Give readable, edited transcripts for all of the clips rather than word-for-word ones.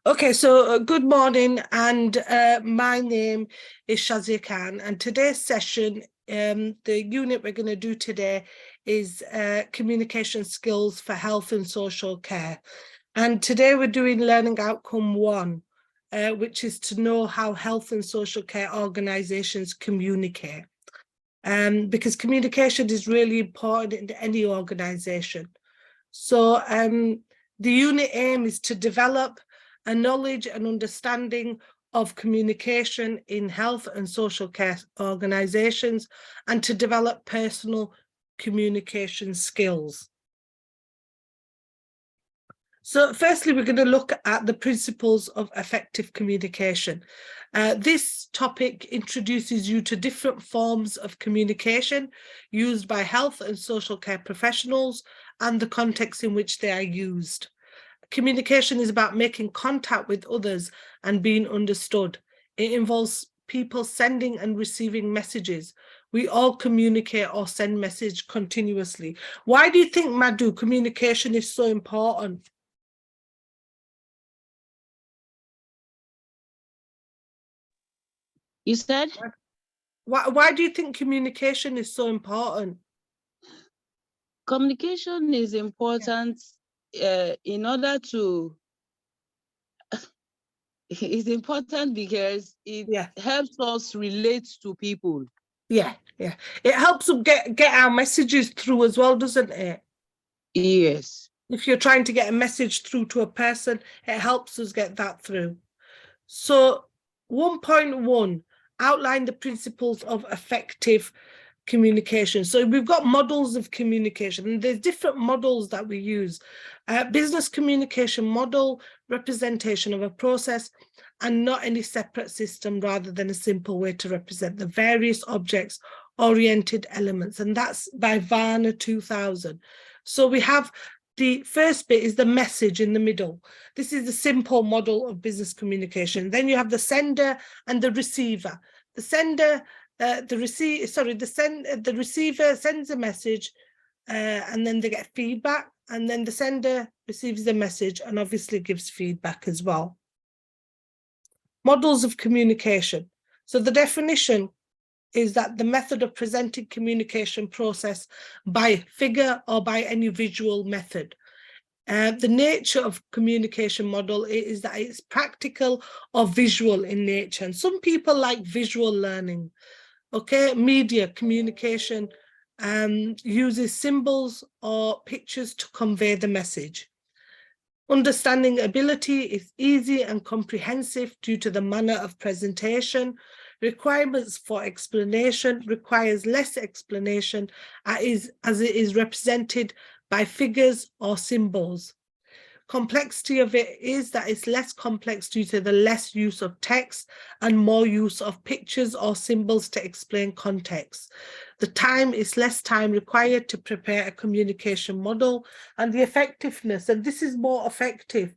Okay, so good morning, and my name is Shazia Khan, and today's session, the unit we're going to do today is communication skills for health and social care. And today we're doing learning outcome 1, which is to know how health and social care organisations communicate. Because communication is really important in any organisation. So the unit aim is to develop a knowledge and understanding of communication in health and social care organisations and to develop personal communication skills. So firstly, we're going to look at the principles of effective communication. This topic introduces you to different forms of communication used by health and social care professionals and the context in which they are used. Communication is about making contact with others and being understood. It involves people sending and receiving messages. We all communicate or send message continuously. Why do you think, Madhu, communication is so important? You said? Why do you think communication is so important? Communication is important in order to, it's important because it helps us relate to people. Yeah. It helps us get our messages through as well, doesn't it? Yes. If you're trying to get a message through to a person, it helps us get that through. So 1.1, outline the principles of effective communication. So we've got models of communication, and there's different models that we use. Business communication model, representation of a process, and not any separate system rather than a simple way to represent the various objects-oriented elements. And that's by Varner 2000. So we have the first bit is the message in the middle. This is the simple model of business communication. Then you have the sender and the receiver. The sender, the receiver sends a message, and then they get feedback, and then the sender receives the message and obviously gives feedback as well. Models of communication. So the definition is that the method of presenting communication process by figure or by any visual method. The nature of communication model is that it's practical or visual in nature. And some people like visual learning. Okay, media communication uses symbols or pictures to convey the message. Understanding ability is easy and comprehensive due to the manner of presentation. Requirements for explanation requires less explanation as it is represented by figures or symbols. Complexity of it is that it's less complex due to the less use of text and more use of pictures or symbols to explain context. The time is less time required to prepare a communication model, and the effectiveness, and this is more effective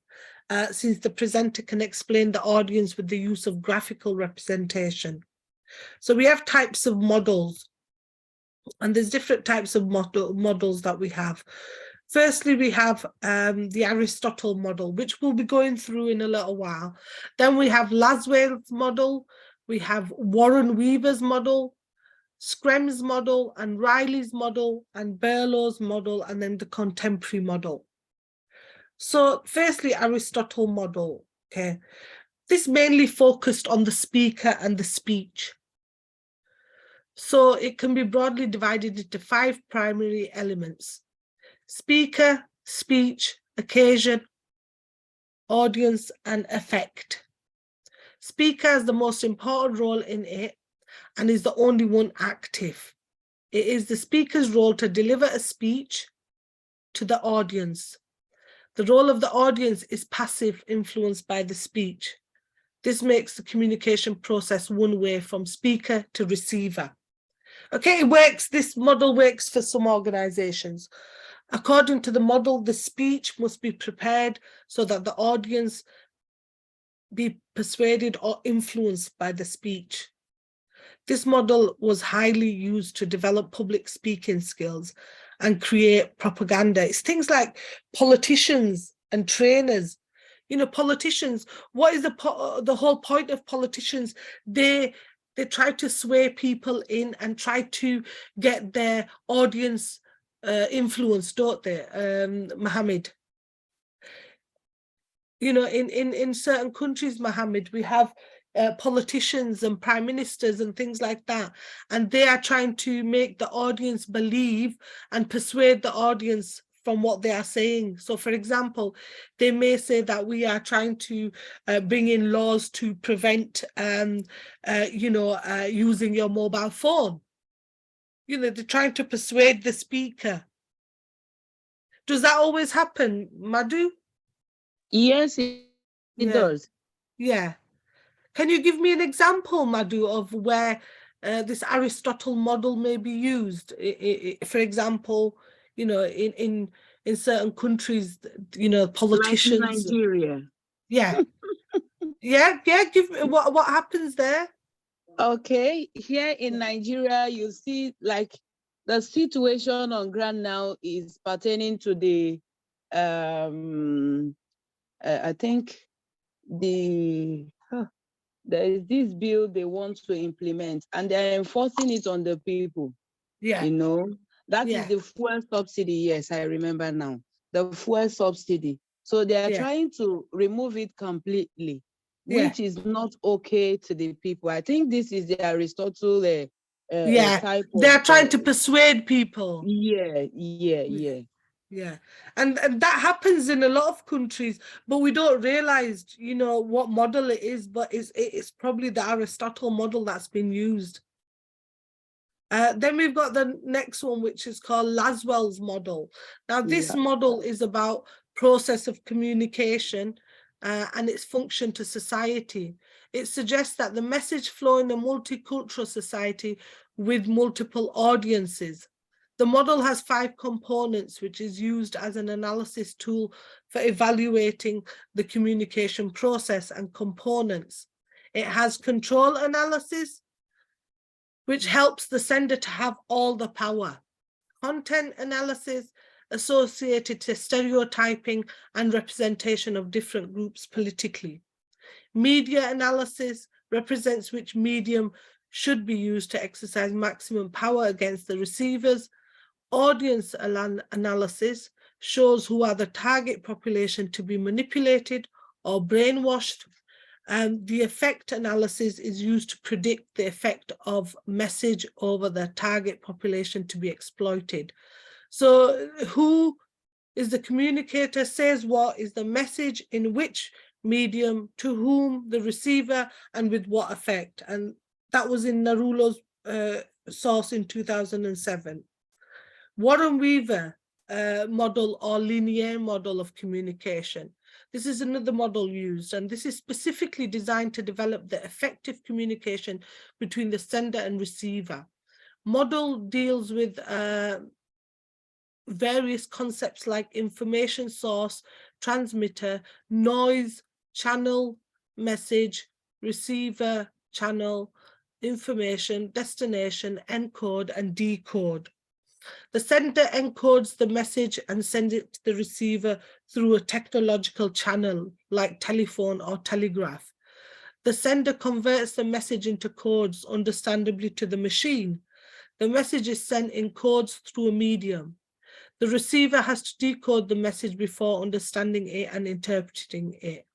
since the presenter can explain the audience with the use of graphical representation. So we have types of models, and there's different types of models that we have. Firstly, we have the Aristotle model, which we'll be going through in a little while. Then we have Laswell's model, we have Warren Weaver's model, Screm's model, and Riley's model, and Berlow's model, and then the contemporary model. So firstly, Aristotle model, okay. This mainly focused on the speaker and the speech. So it can be broadly divided into 5 primary elements: speaker, speech, occasion, audience, and effect. Speaker has the most important role in it and is the only one active. It is the speaker's role to deliver a speech to the audience. The role of the audience is passive, influenced by the speech. This makes the communication process one way from speaker to receiver. Okay, it works. This model works for some organizations. According to the model, the speech must be prepared so that the audience be persuaded or influenced by the speech. This model was highly used to develop public speaking skills and create propaganda. It's things like politicians and trainers You know, politicians, what is the whole point of politicians? They try to sway people in and try to get their audience influence, don't they, Mohammed? You know, in certain countries, Mohammed, we have politicians and prime ministers and things like that, and they are trying to make the audience believe and persuade the audience from what they are saying. So, for example, they may say that we are trying to bring in laws to prevent, using your mobile phone. You know, they're trying to persuade the speaker. Does that always happen, Madhu? Yes, it does. Yeah. Can you give me an example, Madhu, of where this Aristotle model may be used? For example, you know, in certain countries, you know, politicians. Like in Nigeria. Yeah. yeah. Give me what happens there. Okay, here in Nigeria, you see, like, the situation on ground now is pertaining to the, I think there is this bill they want to implement, and they're enforcing it on the people. Yeah. You know, that is the fuel subsidy. Yes, I remember now. The fuel subsidy. So they are trying to remove it completely, which is not okay to the people. I think this is the Aristotle type of, they're trying to persuade people. Yeah. And that happens in a lot of countries, but we don't realize, you know, what model it is, but it's probably the Aristotle model that's been used. Then we've got the next one, which is called Laswell's model. Now, this model is about process of communication and its function to society. It suggests that the message flow in a multicultural society with multiple audiences. The model has 5 components, which is used as an analysis tool for evaluating the communication process and components. It has control analysis, which helps the sender to have all the power. Content analysis associated to stereotyping and representation of different groups politically. Media analysis represents which medium should be used to exercise maximum power against the receivers. Audience analysis shows who are the target population to be manipulated or brainwashed. And the effect analysis is used to predict the effect of message over the target population to be exploited. So who is the communicator, says what is the message, in which medium, to whom, the receiver, and with what effect. And that was in Narulo's source in 2007. Warren Weaver model or linear model of communication. This is another model used, and this is specifically designed to develop the effective communication between the sender and receiver. Model deals with various concepts like information source, transmitter, noise, channel, message, receiver, channel, information, destination, encode, and decode. The sender encodes the message and sends it to the receiver through a technological channel like telephone or telegraph. The sender converts the message into codes understandably to the machine. The message is sent in codes through a medium. The receiver has to decode the message before understanding it and interpreting it.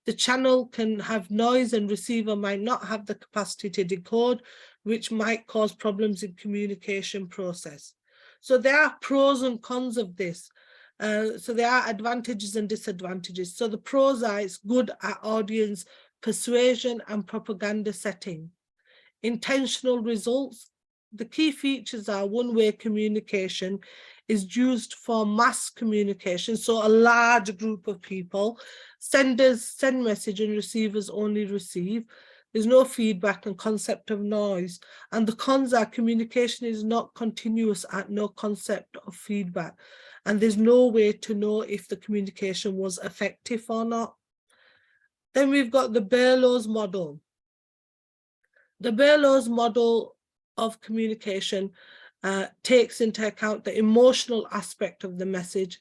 The channel can have noise and receiver might not have the capacity to decode, which might cause problems in communication process. So there are pros and cons of this. So there are advantages and disadvantages. So the pros are it's good at audience persuasion and propaganda setting. Intentional results. The key features are one-way communication is used for mass communication, so a large group of people. Senders send message and receivers only receive. There's no feedback and concept of noise. And the cons are communication is not continuous at no concept of feedback. And there's no way to know if the communication was effective or not. Then we've got the Berlow's model. The Berlow's model of communication takes into account the emotional aspect of the message,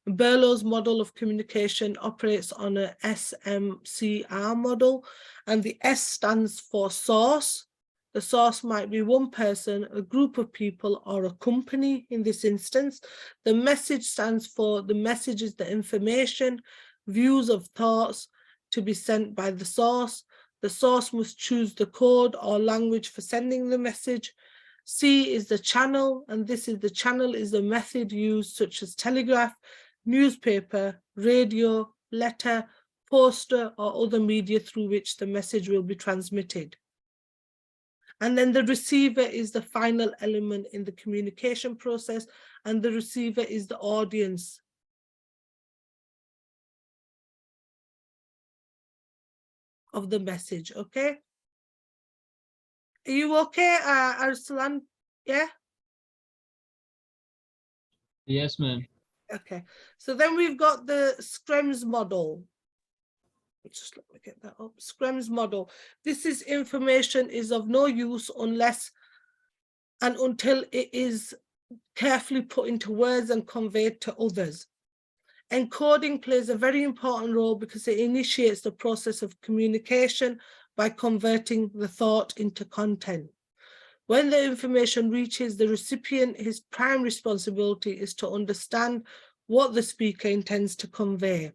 Berlow's model of communication operates on a SMCR model, and the S stands for source. The source might be one person, a group of people, or a company in this instance. The message stands for the message is the information, views of thoughts to be sent by the source. The source must choose the code or language for sending the message. C is the channel, and this is the channel is the method used, such as telegraph, newspaper, radio, letter, poster, or other media through which the message will be transmitted. And then the receiver is the final element in the communication process, and the receiver is the audience. Of the message, okay? Are you okay, Arslan? Yeah? Yes, ma'am. Okay, so then we've got the Screms model. Just let me get that up. Screms model. This is information is of no use unless and until it is carefully put into words and conveyed to others. Encoding plays a very important role because it initiates the process of communication by converting the thought into content. When the information reaches the recipient, his prime responsibility is to understand what the speaker intends to convey.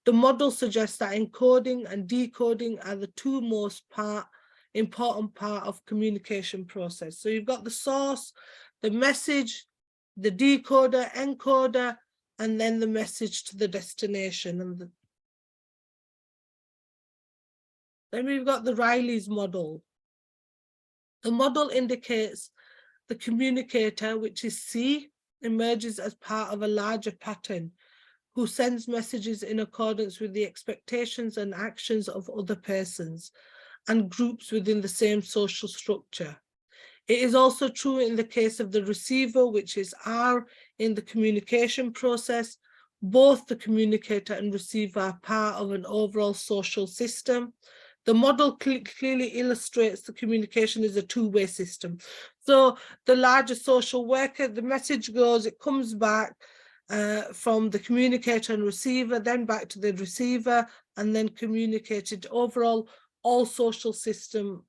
The model suggests that encoding and decoding are the two most important part of communication process. So you've got the source, the message, the decoder, encoder, and then the message to the destination. And then we've got the Riley's model. The model indicates the communicator, which is C, emerges as part of a larger pattern, who sends messages in accordance with the expectations and actions of other persons and groups within the same social structure. It is also true in the case of the receiver, which is R in the communication process. Both the communicator and receiver are part of an overall social system. The model clearly illustrates the communication is a two-way system. So the larger social worker, the message goes, it comes back from the communicator and receiver, then back to the receiver, and then communicated overall, all social system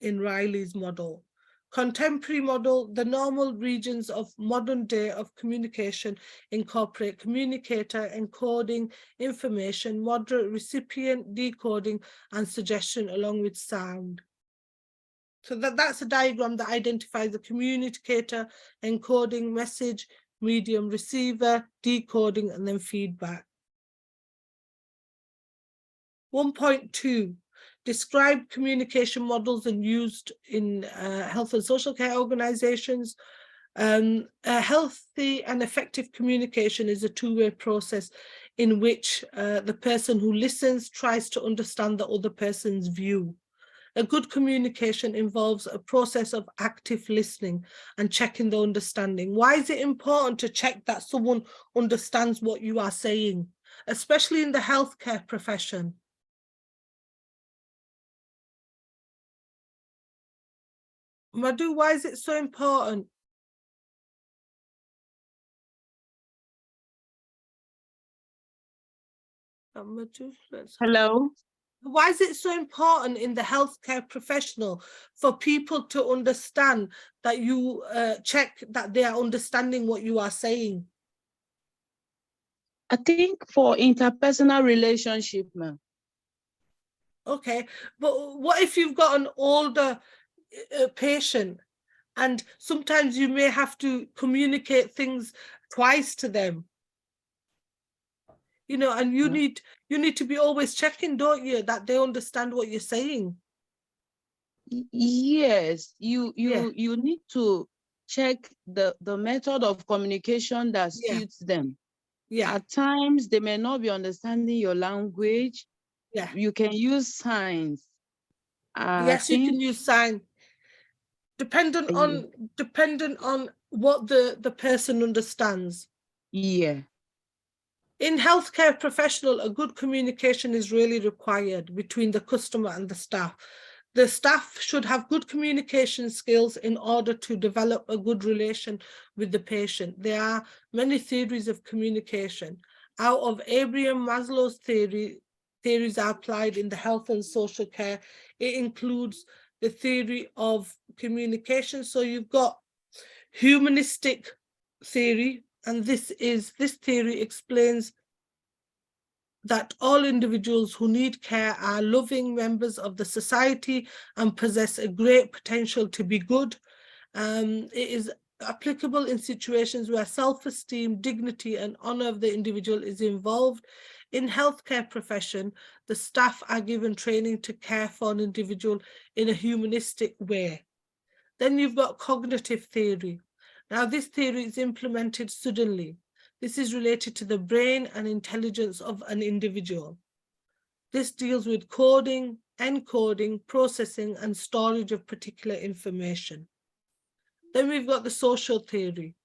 in Riley's model. Contemporary model, the normal regions of modern day of communication incorporate communicator, encoding, information, moderate recipient, decoding, and suggestion along with sound. So that's a diagram that identifies the communicator, encoding, message, medium, receiver, decoding, and then feedback. 1.2. Describe communication models and used in health and social care organizations. A healthy and effective communication is a two-way process in which the person who listens tries to understand the other person's view. A good communication involves a process of active listening and checking the understanding. Why is it important to check that someone understands what you are saying, especially in the healthcare profession? Madhu, why is it so important? Madhu, Hello? why is it so important in the healthcare professional for people to understand that you check that they are understanding what you are saying? I think for interpersonal relationship, ma'am. Okay, but what if you've got an older patient and sometimes you may have to communicate things twice to them, you know, and you need to be always checking, don't you, that they understand what you're saying? Yes, you need to check the method of communication that suits them. Yeah. At times they may not be understanding your language. Yeah. You can use signs. Yes, you can use sign. Dependent on what the person understands. Yeah. In healthcare professional, a good communication is really required between the customer and the staff. The staff should have good communication skills in order to develop a good relation with the patient. There are many theories of communication. Out of Abraham Maslow's theories are applied in the health and social care. It includes the theory of communication. So you've got humanistic theory, and this theory explains that all individuals who need care are loving members of the society and possess a great potential to be good. It is applicable in situations where self-esteem, dignity, and honor of the individual is involved. In healthcare profession, the staff are given training to care for an individual in a humanistic way. Then you've got cognitive theory. Now, this theory is implemented suddenly. This is related to the brain and intelligence of an individual. This deals with coding, encoding, processing, and storage of particular information. Then we've got the social theory.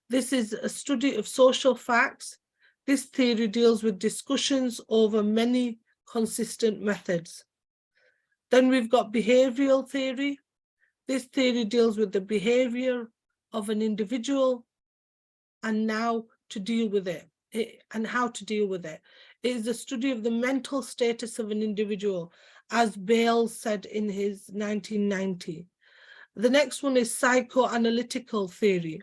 This is a study of social facts. This theory deals with discussions over many consistent methods. Then we've got behavioral theory. This theory deals with the behavior of an individual and now to deal with it and how to deal with it. It is a study of the mental status of an individual, as Bale said in his 1990. The next one is psychoanalytical theory.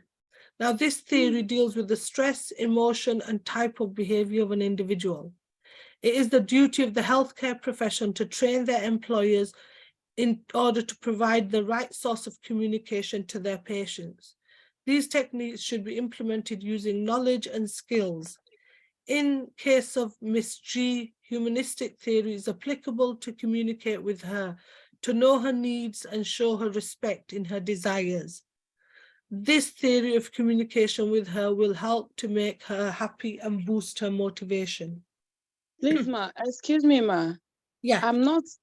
Now, this theory deals with the stress, emotion, and type of behavior of an individual. It is the duty of the healthcare profession to train their employers in order to provide the right source of communication to their patients. These techniques should be implemented using knowledge and skills. In case of Miss G, humanistic theory is applicable to communicate with her, to know her needs and show her respect in her desires. This theory of communication with her will help to make her happy and boost her motivation. Please, ma, excuse me, ma. Yeah.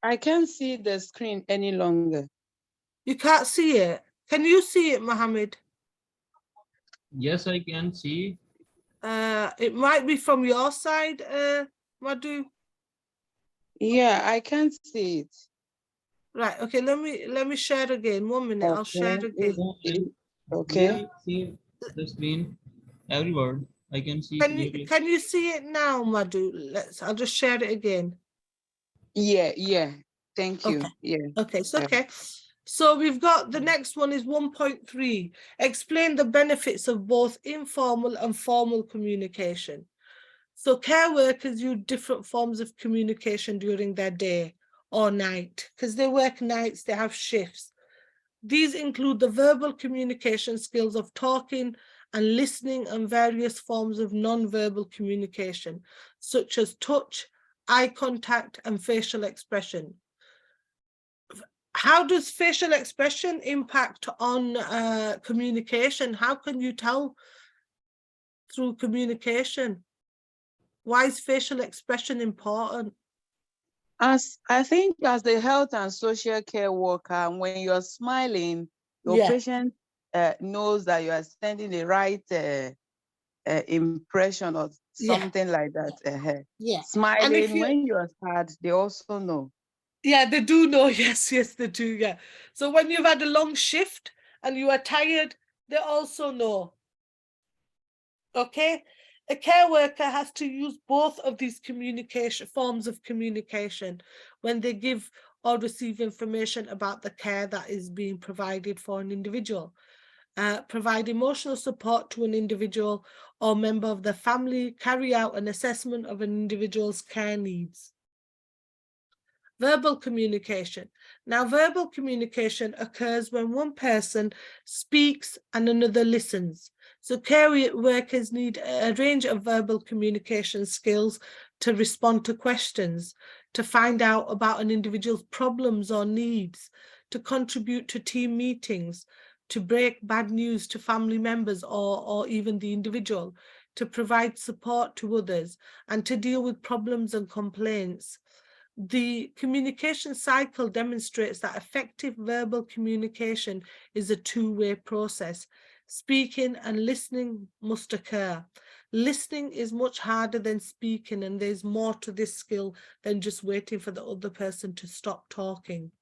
I can't see the screen any longer. You can't see it? Can you see it, Mohammed? Yes, I can see. It might be from your side, Madhu. Yeah, I can't see it. Right. Okay. Let me share again. 1 minute. Okay. I'll share again. Okay. I see the screen. Every word I can see clearly. Can you see it now, Madhu? I'll just share it again. Yeah. Thank you. Okay. Yeah. Okay. It's okay. So we've got the next one is 1.3. Explain the benefits of both informal and formal communication. So care workers use different forms of communication during their day or night because they work nights, they have shifts. These include the verbal communication skills of talking and listening and various forms of non-verbal communication, such as touch, eye contact, and facial expression. How does facial expression impact on communication? How can you tell through communication? Why is facial expression important? As I think as the health and social care worker, when you're smiling, your patient knows that you are sending the right impression or something like that. Smiling, when you're sad, they also know. Yeah, they do know. Yes, they do. Yeah. So when you've had a long shift and you are tired, they also know. Okay. A care worker has to use both of these forms of communication when they give or receive information about the care that is being provided for an individual. Provide emotional support to an individual or member of the family, carry out an assessment of an individual's care needs. Verbal communication. Now, verbal communication occurs when one person speaks and another listens. So care workers need a range of verbal communication skills to respond to questions, to find out about an individual's problems or needs, to contribute to team meetings, to break bad news to family members or even the individual, to provide support to others, and to deal with problems and complaints. The communication cycle demonstrates that effective verbal communication is a two-way process. Speaking and listening must occur. Listening is much harder than speaking, and there's more to this skill than just waiting for the other person to stop talking.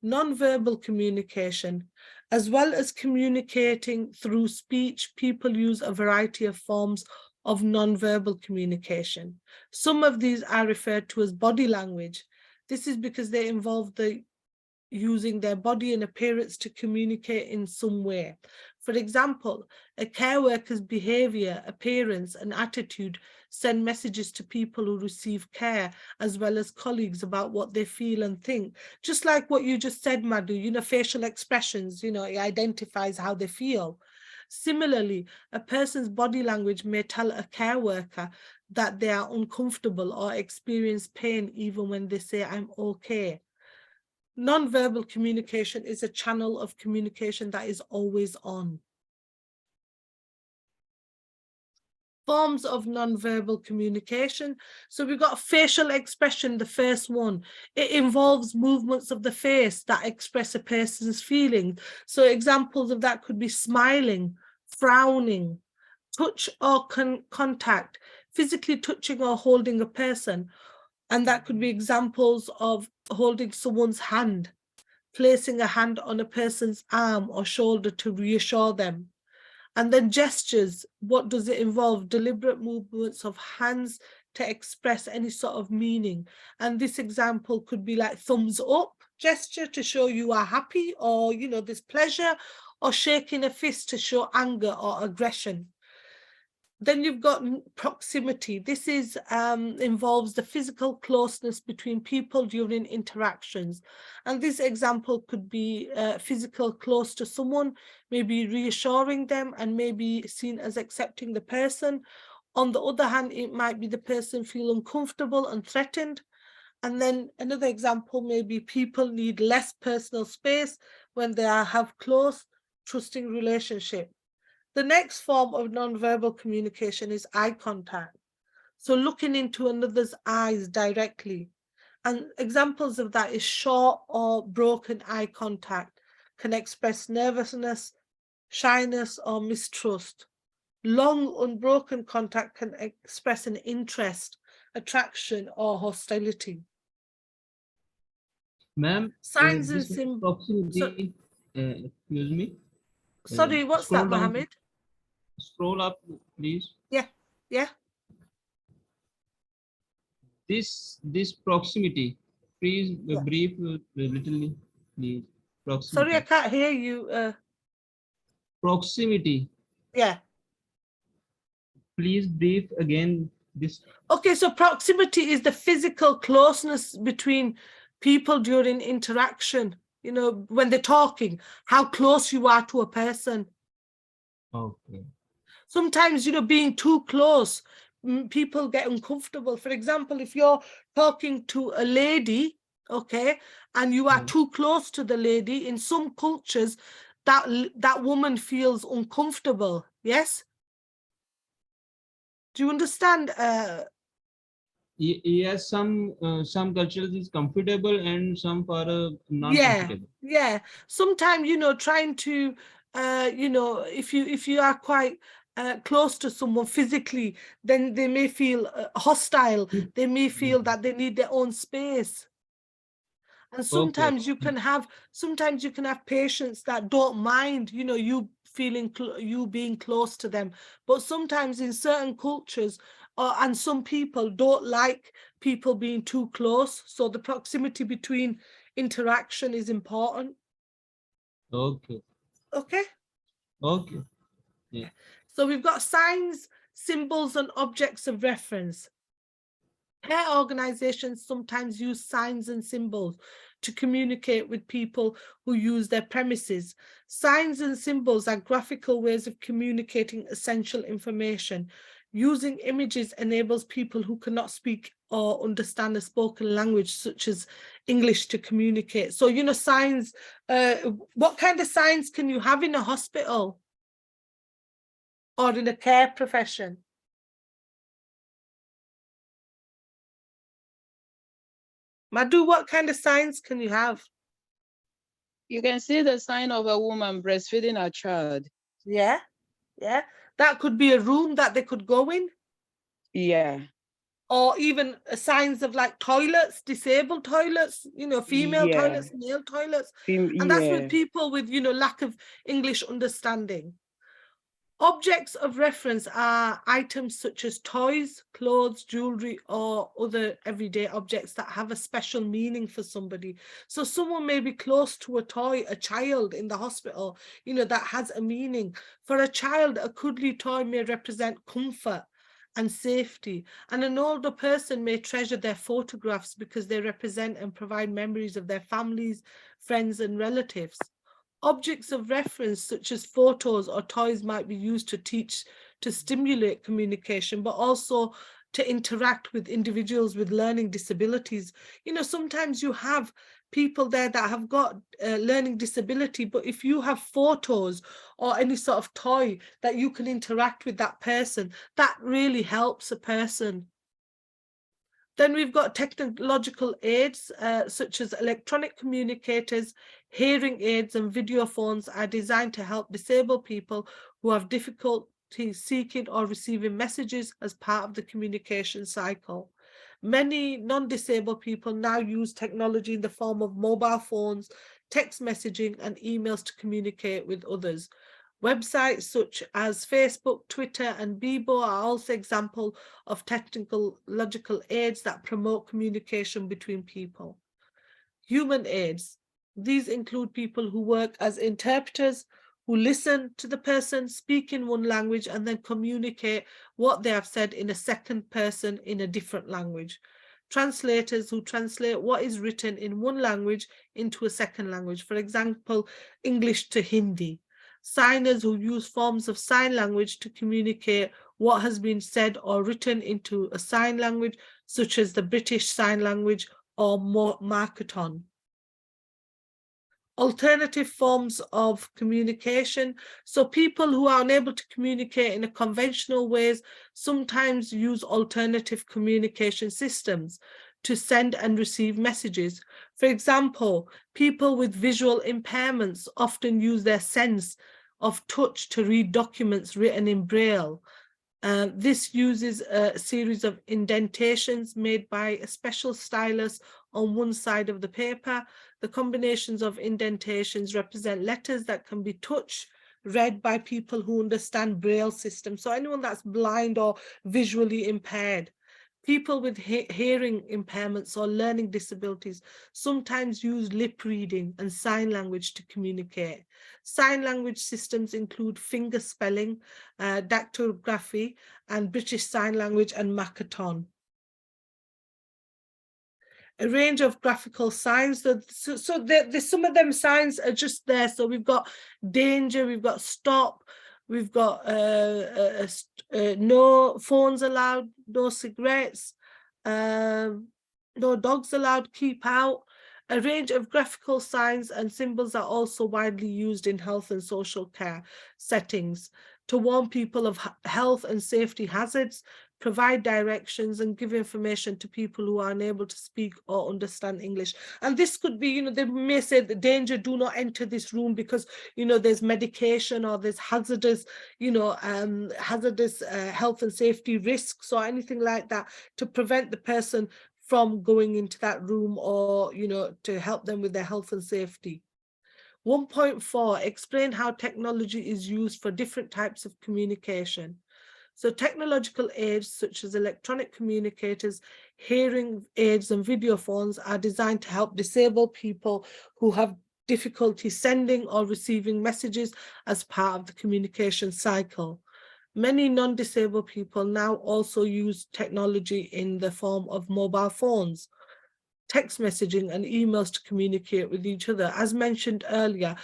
non-verbal communication. As well as communicating through speech, people use a variety of forms of non-verbal communication. Some of these are referred to as body language. This is because they involve using their body and appearance to communicate in some way. For example, a care worker's behavior, appearance, and attitude send messages to people who receive care, as well as colleagues, about what they feel and think. Just like what you just said, Madhu, facial expressions, it identifies how they feel. Similarly, a person's body language may tell a care worker that they are uncomfortable or experience pain even when they say, "I'm okay." Non-verbal communication is a channel of communication that is always on. Forms of non-verbal communication. So we've got facial expression, the first one. It involves movements of the face that express a person's feelings. So examples of that could be smiling, frowning, touch or contact, physically touching or holding a person. And that could be examples of holding someone's hand, placing a hand on a person's arm or shoulder to reassure them. And then gestures, what does it involve? Deliberate movements of hands to express any sort of meaning. And this example could be like thumbs up gesture to show you are happy, or, there's pleasure, or shaking a fist to show anger or aggression. Then you've got proximity. This involves the physical closeness between people during interactions. And this example could be physical close to someone, maybe reassuring them and maybe seen as accepting the person. On the other hand, it might be the person feel uncomfortable and threatened. And then another example, maybe people need less personal space when they have close, trusting relationship. The next form of non-verbal communication is eye contact. So looking into another's eyes directly. And examples of that is short or broken eye contact can express nervousness, shyness, or mistrust. Long unbroken contact can express an interest, attraction, or hostility. Ma'am, Signs and symbols. Proximity, excuse me. Sorry, what's that, Mohammed? Scroll up, please. Yeah. This proximity, please brief little, please. Proximity. Sorry, I can't hear you. Proximity. Yeah. Please brief again this. Okay, so proximity is the physical closeness between people during interaction, when they're talking, how close you are to a person. Okay. Sometimes, being too close, people get uncomfortable. For example, if you're talking to a lady, okay, and you are too close to the lady, in some cultures, that woman feels uncomfortable. Yes? Do you understand? Yes, some cultures is comfortable and some are not comfortable. Yeah. Sometimes, trying to, if you are quite close to someone physically, then they may feel hostile. They may feel that they need their own space. And sometimes you can have patients that don't mind, you feeling you being close to them. But sometimes in certain cultures, and some people don't like people being too close. So the proximity between interaction is important. Okay. Yeah. So we've got signs, symbols, and objects of reference. Care organizations sometimes use signs and symbols to communicate with people who use their premises. Signs and symbols are graphical ways of communicating essential information. Using images enables people who cannot speak or understand a spoken language, such as English, to communicate. So, signs, what kind of signs can you have in a hospital or in a care profession? Madhu, what kind of signs can you have? You can see the sign of a woman breastfeeding her child. Yeah. That could be a room that they could go in. Yeah. or even signs of like toilets, disabled toilets, you know, female Yeah. toilets, male toilets. And that's with people with, you know, lack of English understanding. Objects of reference are items such as toys, clothes, jewelry, or other everyday objects that have a special meaning for somebody. So someone may be close to a toy, a child in the hospital, you know, that has a meaning. For a child, a cuddly toy may represent comfort and safety. And an older person may treasure their photographs because they represent and provide memories of their families, friends, and relatives. Objects of reference such as photos or toys might be used to teach, to stimulate communication, but also to interact with individuals with learning disabilities. You know, sometimes you have people there that have got learning disability, but if you have photos or any sort of toy that you can interact with that person, that really helps a person. Then we've got technological aids, such as electronic communicators, hearing aids, and video phones are designed to help disabled people who have difficulty seeking or receiving messages as part of the communication cycle. Many non-disabled people now use technology in the form of mobile phones, text messaging, and emails to communicate with others. Websites such as Facebook, Twitter, and Bebo are also examples of technological aids that promote communication between people. Human aids. These include people who work as interpreters, who listen to the person, speak in one language, and then communicate what they have said in a second person in a different language. Translators who translate what is written in one language into a second language, for example, English to Hindi. Signers who use forms of sign language to communicate what has been said or written into a sign language, such as the British Sign Language or Marketon. Alternative forms of communication. So people who are unable to communicate in a conventional ways sometimes use alternative communication systems to send and receive messages. For example, people with visual impairments often use their sense of touch to read documents written in Braille. This uses a series of indentations made by a special stylus on one side of the paper. The combinations of indentations represent letters that can be touched, read by people who understand Braille system. So anyone that's blind or visually impaired. People with hearing impairments or learning disabilities sometimes use lip reading and sign language to communicate. Sign language systems include finger spelling, dactylography, and British Sign Language and Marketon. A range of graphical signs. So some of them signs are just there. So we've got danger, we've got stop, we've got no phones allowed, no cigarettes, no dogs allowed, keep out. A range of graphical signs and symbols are also widely used in health and social care settings to warn people of health and safety hazards, provide directions, and give information to people who are unable to speak or understand English. And this could be, you know, they may say the danger, do not enter this room because, you know, there's medication or there's hazardous, you know, hazardous health and safety risks or anything like that to prevent the person from going into that room or, you know, to help them with their health and safety. 1.4, explain how technology is used for different types of communication. So technological aids such as electronic communicators, hearing aids, and video phones are designed to help disabled people who have difficulty sending or receiving messages as part of the communication cycle. Many non-disabled people now also use technology in the form of mobile phones, text messaging, and emails to communicate with each other. As mentioned earlier,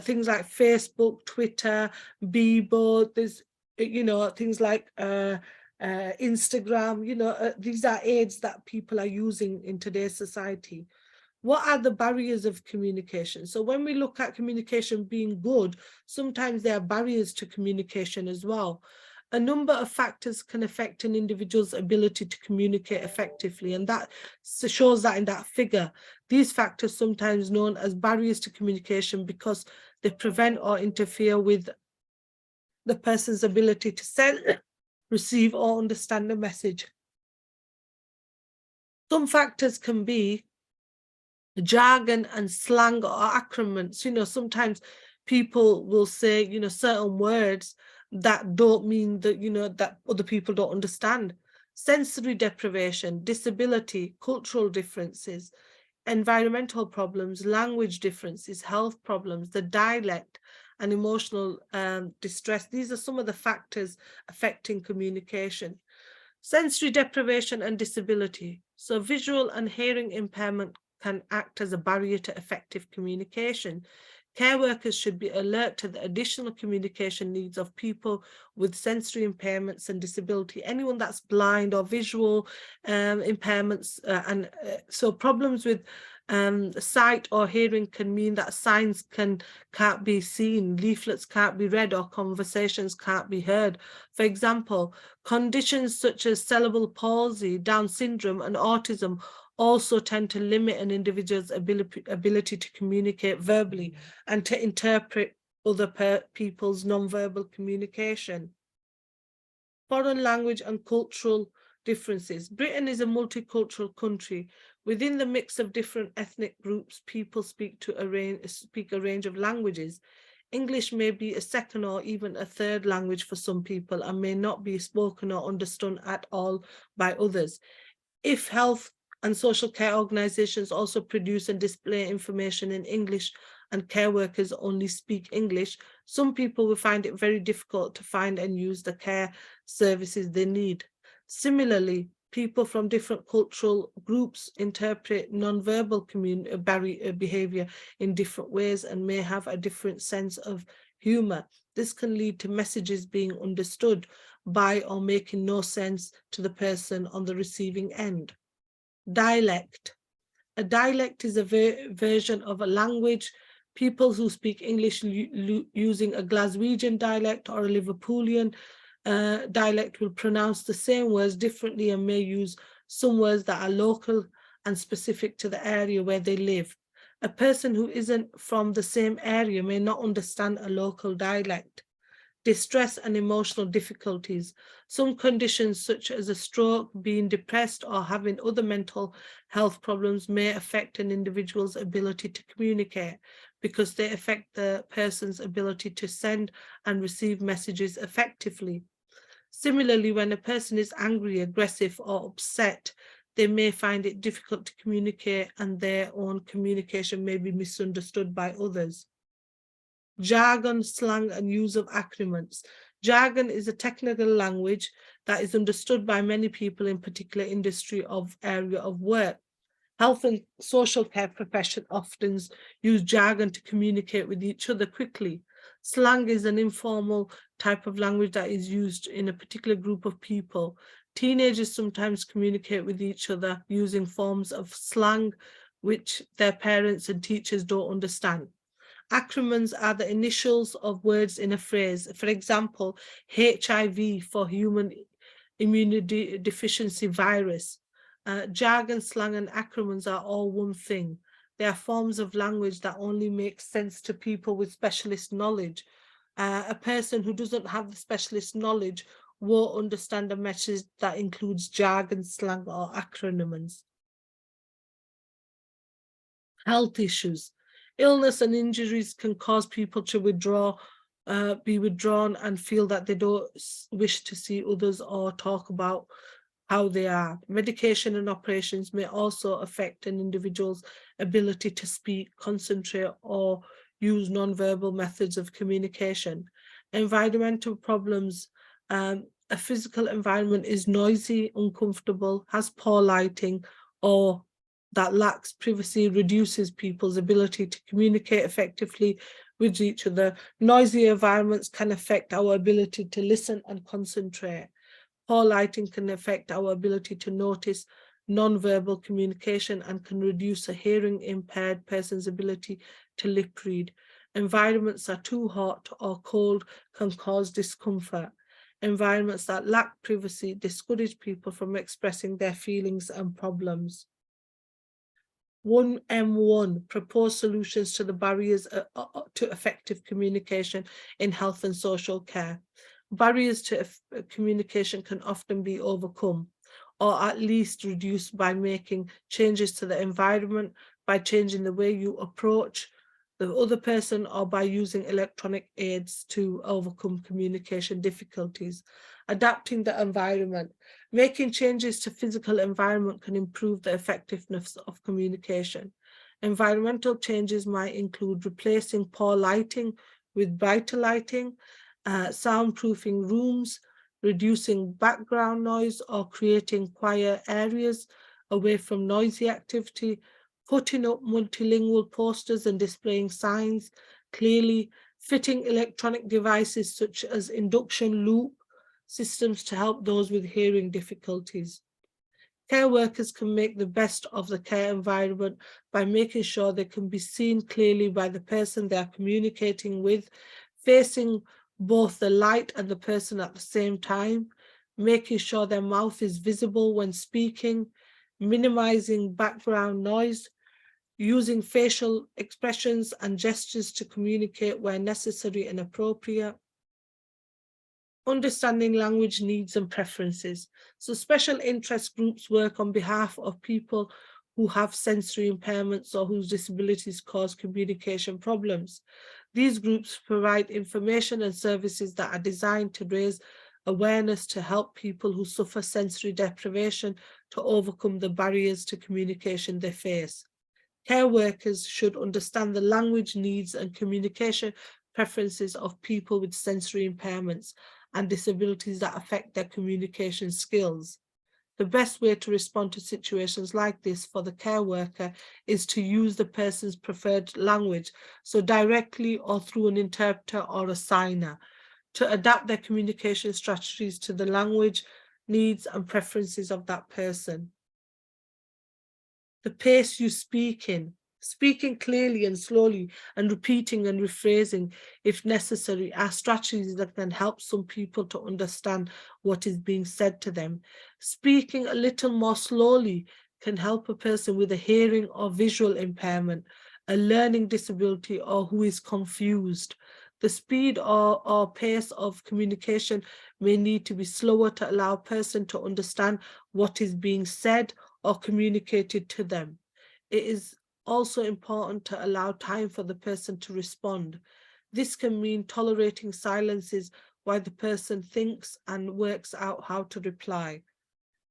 things like Facebook, Twitter, Bebo, there's, you know, things like Instagram, you know, these are aids that people are using in today's society. What are the barriers of communication? So when we look at communication being good, sometimes there are barriers to communication as well. A number of factors can affect an individual's ability to communicate effectively, and that shows that in that figure. These factors, sometimes known as barriers to communication, because they prevent or interfere with the person's ability to send, receive, or understand a message. Some factors can be jargon and slang or acronyms. Sometimes people will say, certain words that don't mean that, that other people don't understand. Sensory deprivation, disability, cultural differences, environmental problems, language differences, health problems, the dialect, and emotional distress. These are some of the factors affecting communication. Sensory deprivation and disability. So visual and hearing impairment can act as a barrier to effective communication. Care workers should be alert to the additional communication needs of people with sensory impairments and disability, anyone that's blind or visual impairments. So problems with sight or hearing can mean that signs can't be seen, leaflets can't be read, or conversations can't be heard. For example, conditions such as cerebral palsy, Down syndrome, and autism also tend to limit an individual's ability to communicate verbally and to interpret other people's nonverbal communication. Foreign language and cultural differences. Britain is a multicultural country. Within the mix of different ethnic groups, people speak a range of languages. English may be a second or even a third language for some people and may not be spoken or understood at all by others. If health and social care organizations also produce and display information in English and care workers only speak English, some people will find it very difficult to find and use the care services they need. Similarly, people from different cultural groups interpret nonverbal behavior in different ways and may have a different sense of humor. This can lead to messages being understood by or making no sense to the person on the receiving end. Dialect. A dialect is a version of a language. People who speak English using a Glaswegian dialect or a Liverpoolian dialect will pronounce the same words differently and may use some words that are local and specific to the area where they live. A person who isn't from the same area may not understand a local dialect. Distress and emotional difficulties. Some conditions such as a stroke, being depressed, or having other mental health problems may affect an individual's ability to communicate because they affect the person's ability to send and receive messages effectively. Similarly, when a person is angry, aggressive, or upset, they may find it difficult to communicate and their own communication may be misunderstood by others. Jargon, slang, and use of acronyms. Jargon is a technical language that is understood by many people in particular industry of area of work. Health and social care profession often use jargon to communicate with each other quickly. Slang is an informal type of language that is used in a particular group of people. Teenagers sometimes communicate with each other using forms of slang which their parents and teachers don't understand. Acronyms are the initials of words in a phrase. For example, HIV for human immunodeficiency virus. Jargon, slang, and acronyms are all one thing. They are forms of language that only make sense to people with specialist knowledge. A person who doesn't have the specialist knowledge won't understand a message that includes jargon, slang, or acronyms. Health issues. Illness and injuries can cause people to be withdrawn and feel that they don't wish to see others or talk about how they are. Medication and operations may also affect an individual's ability to speak, concentrate, or use non-verbal methods of communication. Environmental problems. A physical environment is noisy, uncomfortable, has poor lighting, or that lacks privacy, reduces people's ability to communicate effectively with each other. Noisy environments can affect our ability to listen and concentrate. Poor lighting can affect our ability to notice non-verbal communication and can reduce a hearing impaired person's ability to lip read. Environments that are too hot or cold can cause discomfort. Environments that lack privacy discourage people from expressing their feelings and problems. 1M1, propose solutions to the barriers to effective communication in health and social care. Barriers to communication can often be overcome. or at least reduce by making changes to the environment, by changing the way you approach the other person, or by using electronic aids to overcome communication difficulties. Adapting the environment. Making changes to physical environment can improve the effectiveness of communication. Environmental changes might include replacing poor lighting with brighter lighting, soundproofing rooms, reducing background noise or creating quiet areas away from noisy activity, putting up multilingual posters and displaying signs clearly, fitting electronic devices such as induction loop systems to help those with hearing difficulties. Care workers can make the best of the care environment by making sure they can be seen clearly by the person they are communicating with, facing both the light and the person at the same time, making sure their mouth is visible when speaking, minimizing background noise, using facial expressions and gestures to communicate where necessary and appropriate. Understanding language needs and preferences. So special interest groups work on behalf of people who have sensory impairments or whose disabilities cause communication problems. These groups provide information and services that are designed to raise awareness to help people who suffer sensory deprivation to overcome the barriers to communication they face. Care workers should understand the language needs and communication preferences of people with sensory impairments and disabilities that affect their communication skills. The best way to respond to situations like this for the care worker is to use the person's preferred language, so directly or through an interpreter or a signer, to adapt their communication strategies to the language needs and preferences of that person. The pace you speak in. Speaking clearly and slowly and repeating and rephrasing, if necessary, are strategies that can help some people to understand what is being said to them. Speaking a little more slowly can help a person with a hearing or visual impairment, a learning disability, or who is confused. The speed or pace of communication may need to be slower to allow a person to understand what is being said or communicated to them. It is also important to allow time for the person to respond. This can mean tolerating silences while the person thinks and works out how to reply.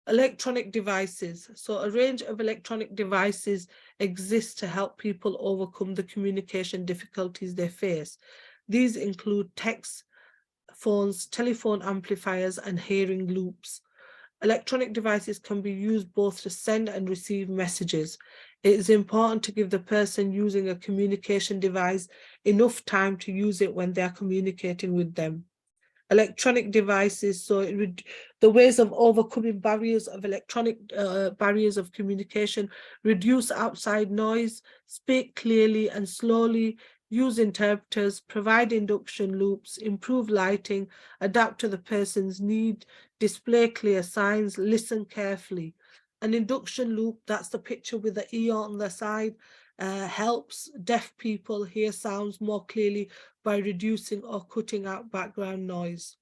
Electronic devices. So a range of electronic devices exist to help people overcome the communication difficulties they face. These include text phones, telephone amplifiers, and hearing loops. Electronic devices can be used both to send and receive messages. It is important to give the person using a communication device enough time to use it when they are communicating with them. Electronic devices, so the ways of overcoming barriers of electronic barriers of communication: reduce outside noise, speak clearly and slowly, use interpreters, provide induction loops, improve lighting, adapt to the person's need, display clear signs, listen carefully. An induction loop, that's the picture with the E on the side, helps deaf people hear sounds more clearly by reducing or cutting out background noise.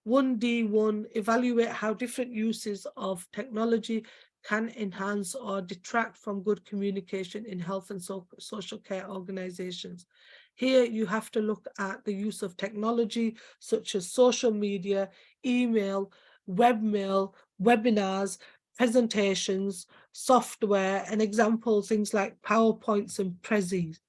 1D1, evaluate how different uses of technology can enhance or detract from good communication in health and social care organizations. Here you have to look at the use of technology such as social media, email, webmail, webinars, presentations, software, and example things like PowerPoints and Prezis.